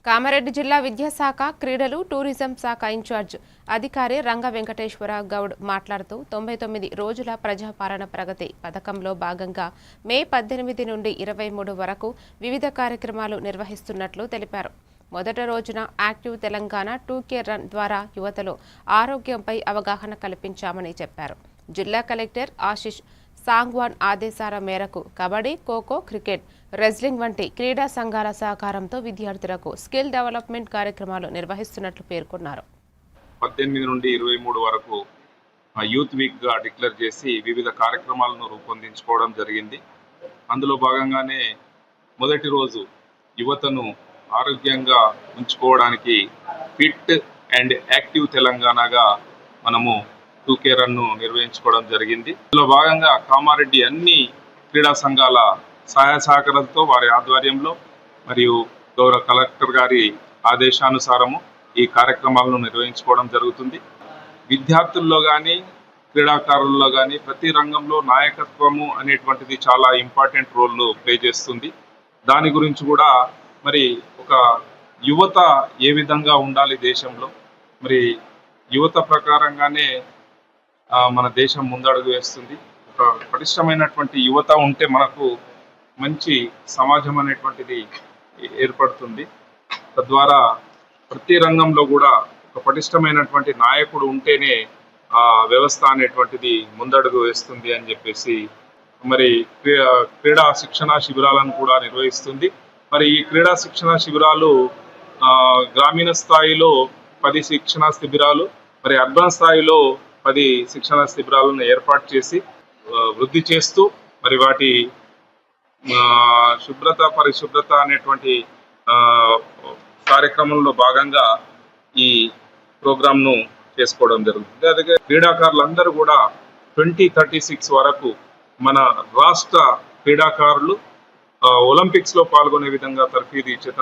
కామారెడ్డి జిల్లా విద్యాశాఖ క్రీడలు టూరిజం శాఖ ఇన్ఛార్జ్ అధికారి రంగ వెంకటేశ్వర గౌడ్ మాట్లాడుతూ 99 రోజుల ప్రజాపాలన ప్రగతి పథకంలో భాగంగా మే 18 నుండి 23 వరకు వివిధ కార్యక్రమాలు నిర్వహిస్తున్నట్లు తెలిపారు. మొదటి రోజున యాక్టివ్ తెలంగాణ 2K రన్ ద్వారా యువతలో ఆరోగ్యంపై అవగాహన కల్పించామని చెప్పారు. జిల్లా కలెక్టర్ ఆశిష్ సాంగ్వాన్ ఆదేశాల మేరకు కబడ్డీ, ఖోఖో, క్రికెట్, రెజ్లింగ్ వంటి క్రీడా సంఘాల సహకారంతో విద్యార్థులకు స్కిల్ డెవలప్మెంట్ కార్యక్రమాలు నిర్వహిస్తున్నట్లు పేర్కొన్నారు. 18 నుండి 23 వరకు యూత్ వీక్ గా డిక్లేర్ చేసి వివిధ కార్యక్రమాలను రూపొందించుకోవడం జరిగింది. అందులో భాగంగానే మొదటి రోజు యువతను ఆరోగ్యంగా ఉంచుకోవడానికి ఫిట్ అండ్ యాక్టివ్ తెలంగాణగా మనము 2K రన్ను నిర్వహించుకోవడం జరిగింది. ఇందులో భాగంగా కామారెడ్డి అన్ని క్రీడా సంఘాల సహాయ సహకారాలతో వారి ఆధ్వర్యంలో మరియు గౌరవ కలెక్టర్ గారి ఆదేశానుసారము ఈ కార్యక్రమాలను నిర్వహించుకోవడం జరుగుతుంది. విద్యార్థుల్లో కానీ క్రీడాకారుల్లో కానీ ప్రతి రంగంలో నాయకత్వము అనేటువంటిది చాలా ఇంపార్టెంట్ రోల్ ప్లే చేస్తుంది. దాని గురించి కూడా మరి ఒక యువత ఏ విధంగా ఉండాలి దేశంలో, మరి యువత ప్రకారంగానే మన దేశం ముందడుగు వేస్తుంది. ఒక పటిష్టమైనటువంటి యువత ఉంటే మనకు మంచి సమాజం అనేటువంటిది ఏర్పడుతుంది. తద్వారా ప్రతి రంగంలో కూడా ఒక పటిష్టమైనటువంటి నాయకుడు ఉంటేనే ఆ వ్యవస్థ అనేటువంటిది ముందడుగు వేస్తుంది అని చెప్పేసి మరి క్రీడా శిక్షణ శిబిరాలను కూడా నిర్వహిస్తుంది. మరి ఈ క్రీడా శిక్షణ శిబిరాలు గ్రామీణ స్థాయిలో 10 శిక్షణ శిబిరాలు, మరి అర్బన్ స్థాయిలో 10 శిక్షణ శిబిరాలను ఏర్పాటు చేసి వృద్ధి చేస్తూ మరి వాటి పరిశుభ్రత అనేటువంటి కార్యక్రమంలో భాగంగా ఈ ప్రోగ్రామ్ను చేసుకోవడం జరుగుతుంది. అలాగే క్రీడాకారులందరూ కూడా 2036 వరకు మన రాష్ట్ర క్రీడాకారులు ఒలింపిక్స్లో పాల్గొనే విధంగా తర్ఫీదు ఇచ్చే